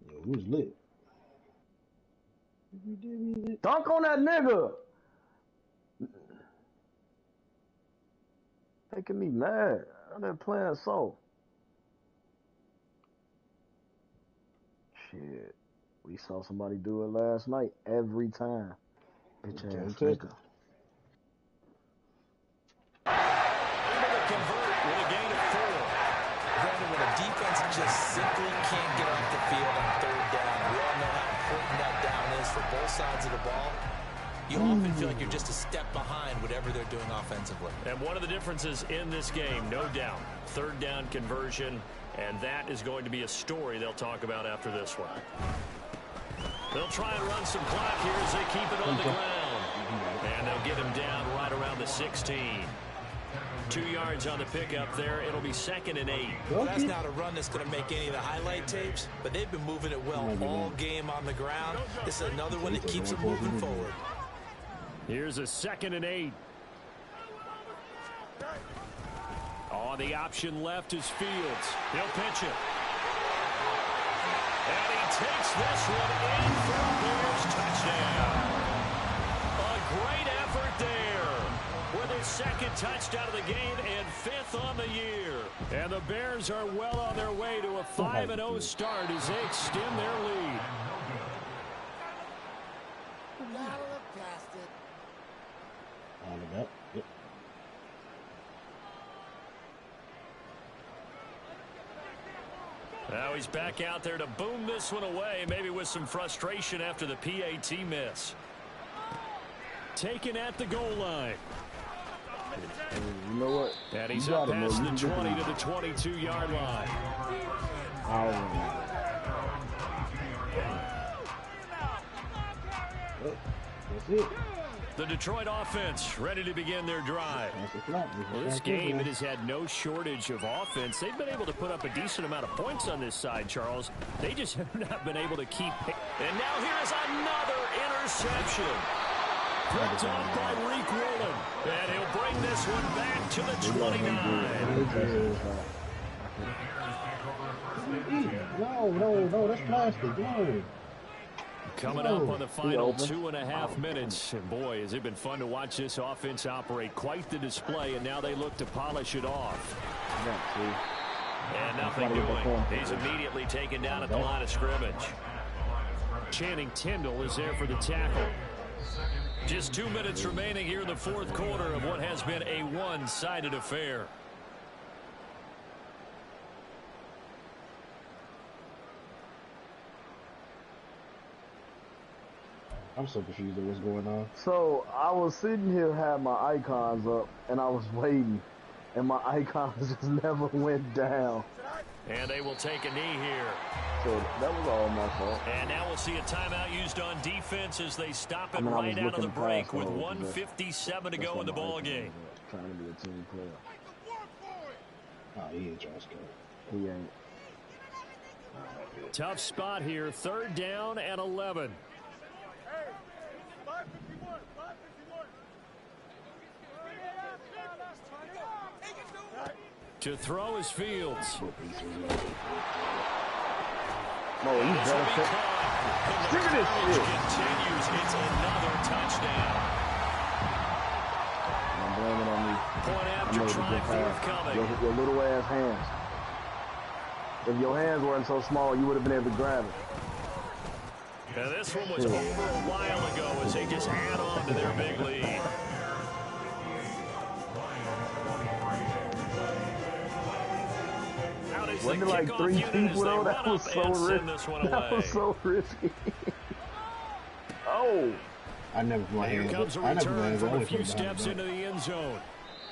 Speaker 6: Yo, we was lit. Dunk on that nigga! Making me mad. They're playing so. Shit. We saw somebody do it last night every time. Bitch ass nigga.
Speaker 4: Able to convert with a gain of 4. Brandon, when a defense just simply can't get off the field on third down, we all know how important that down is for both sides of the ball. You often feel like you're just a step behind whatever they're doing offensively.
Speaker 3: And one of the differences in this game, no doubt, third down conversion, and that is going to be a story they'll talk about after this one. They'll try and run some clock here as they keep it on the ground. And they'll get him down right around the 16. 2 yards on the pickup there. It'll be 2nd and 8.
Speaker 4: Well, that's not a run that's going to make any of the highlight tapes, but they've been moving it well all game on the ground. This is another one that keeps them moving forward.
Speaker 3: Here's a 2nd and 8. On the option left is Fields. He'll pitch it. And he takes this one in for a Bears touchdown. A great effort there with his 2nd touchdown of the game and 5th on the year. And the Bears are well on their way to a 5-0 start as they extend their lead.
Speaker 6: All of that. Yep.
Speaker 3: Now he's back out there to boom this one away, maybe with some frustration after the PAT miss. Taken at the goal line.
Speaker 6: You know what?
Speaker 3: And he's up past the 20 to the 22-yard line.
Speaker 6: That's it.
Speaker 3: The Detroit offense ready to begin their drive. Well, this game, it has had no shortage of offense. They've been able to put up a decent amount of points on this side, Charles. They just have not been able to keep. And now here is another interception. Picked off by Reek Woolen. And he'll bring this one back to the 29.
Speaker 6: No, that's plastic. No.
Speaker 3: Coming up on the final 2.5 minutes. And boy, has it been fun to watch this offense operate. Quite the display, and now they look to polish it off. And nothing doing. He's immediately taken down at the line of scrimmage. Channing Tindall is there for the tackle. Just 2 minutes remaining here in the fourth quarter of what has been a one-sided affair.
Speaker 6: I'm so confused at what's going on.
Speaker 1: So I was sitting here, had my icons up, and I was waiting, and my icons just never went down.
Speaker 3: And they will take a knee here.
Speaker 1: So that was all my fault.
Speaker 3: And now we'll see a timeout used on defense as they stop it right out of the break with 1:57 to go in the ball game.
Speaker 1: Trying to be a team player.
Speaker 6: Oh, he ain't trying to score.
Speaker 1: He ain't.
Speaker 3: Tough spot here. 3rd down and 11. To throw is Fields.
Speaker 1: No, he's better. Look at this shit.
Speaker 3: Continues. It's another touchdown.
Speaker 1: I'm blaming on me.
Speaker 3: Point after try forthcoming.
Speaker 1: Your little ass hands. If your hands weren't so small, you would have been able to grab it.
Speaker 3: Now this one was over a while ago as they just add on to their big lead.
Speaker 1: Wasn't it like 3 people though? That was so risky. That was so risky. Oh.
Speaker 6: I never put my hands up.
Speaker 3: Here comes a return from a few steps into the end zone.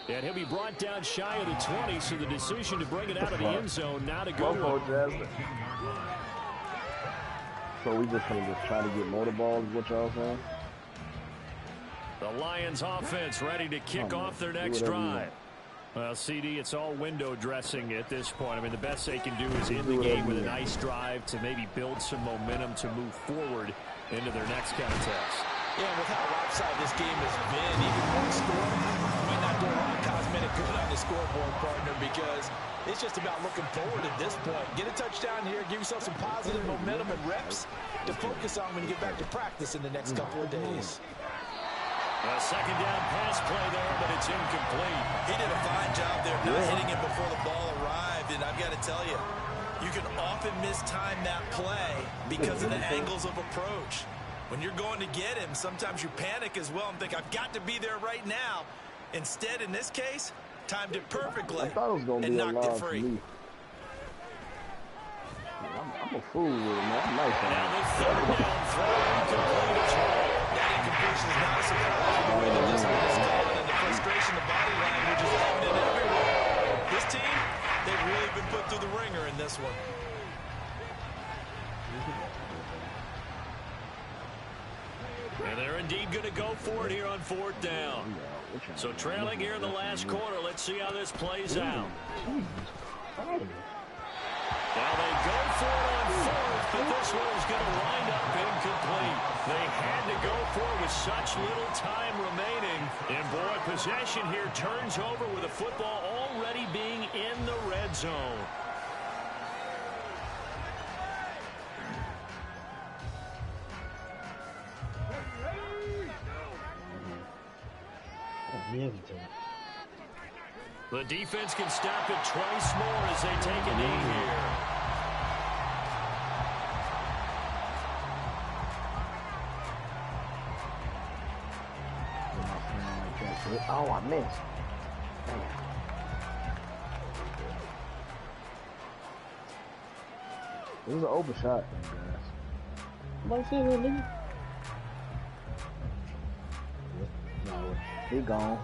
Speaker 3: And he'll be brought down shy of the 20, so the decision to bring it out of the end zone, not a good one.
Speaker 1: So we just gonna try to get motor balls, what y'all saying?
Speaker 3: The Lions offense ready to kick off their next drive. Well, CD, it's all window dressing at this point. I mean, the best they can do is end the game with a nice drive to maybe build some momentum to move forward into their next contest.
Speaker 4: Yeah, with how lopsided this game has been, even one score might not do a lot of cosmetic good on the scoreboard, partner, because it's just about looking forward at this point. Get a touchdown here, give yourself some positive momentum and reps to focus on when you get back to practice in the next couple of days.
Speaker 3: A second down pass play there, but it's incomplete.
Speaker 8: He did a fine job there not hitting it before the ball arrived, and I've got to tell you, you can often mistime that play because of the angles of approach. When you're going to get him, sometimes you panic as well and think, I've got to be there right now. Instead, in this case, timed it perfectly and knocked it free.
Speaker 1: I'm a fool with it, man. I'm nice.
Speaker 3: Now the third down throw incomplete as well.
Speaker 8: That incompletion is not a surprise with the way that this one is gone, and the frustration, the body language is evident everywhere. This team, they've really been put through the ringer in this one.
Speaker 3: And they're indeed going to go for it here on 4th down. So trailing here in the last quarter. Let's see how this plays out. Now they go for it on 4th, but this one is going to wind up incomplete. They had to go for it with such little time remaining. And boy, possession here turns over with the football already being in the red zone. The defense can stop it twice more as they take a knee here.
Speaker 6: Oh, I missed. Damn. This is an open shot, guys.
Speaker 1: Nobody said that, nigga.
Speaker 6: No, he gone.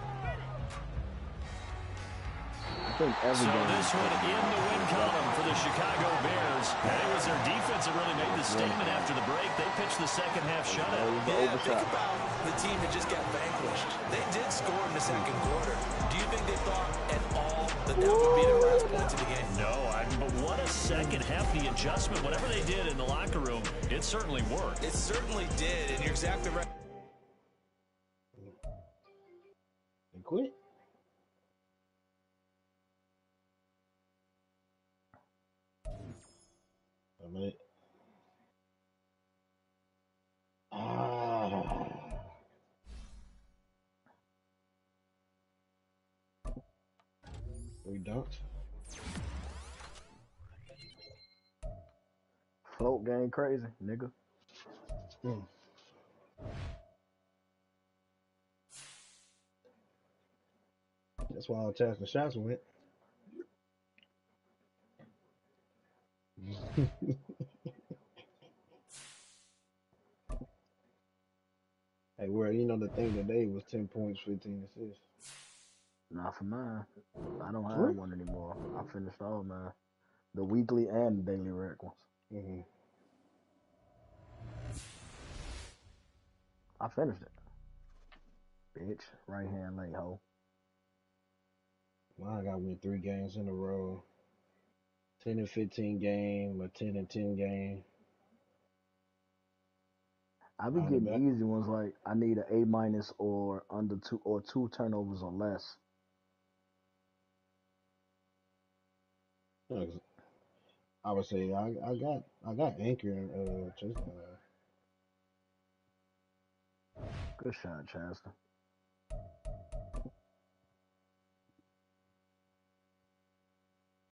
Speaker 6: I think every
Speaker 3: So
Speaker 6: game
Speaker 3: this one in the win column for the Chicago Bears. And it was their defense that really made the statement after the break. They pitched the second half shutout.
Speaker 8: Yeah, think about the team that just got vanquished. They did score in the second quarter. Do you think they thought at all that would be their last points of the game?
Speaker 3: No, but what a second half. The adjustment, whatever they did in the locker room, it certainly worked.
Speaker 8: It certainly did, and you're exactly right.
Speaker 1: They quit. A minute. We dunked.
Speaker 6: float game crazy, nigga.
Speaker 1: That's why all the shots went. Hey, well, you know the thing today was 10 points, 15 assists.
Speaker 6: Not for mine. I don't have one anymore. I finished all mine. The weekly and the daily rec ones.
Speaker 1: Mm-hmm.
Speaker 6: I finished it. Bitch. Right hand late hoe.
Speaker 1: Well, I got to win 3 games in a row. 10 and 15 game, a 10 and 10 game.
Speaker 6: I be getting easy ones like I need an A- or under 2 turnovers or less.
Speaker 1: I would say I got Anchor and
Speaker 6: Good shot, Chester.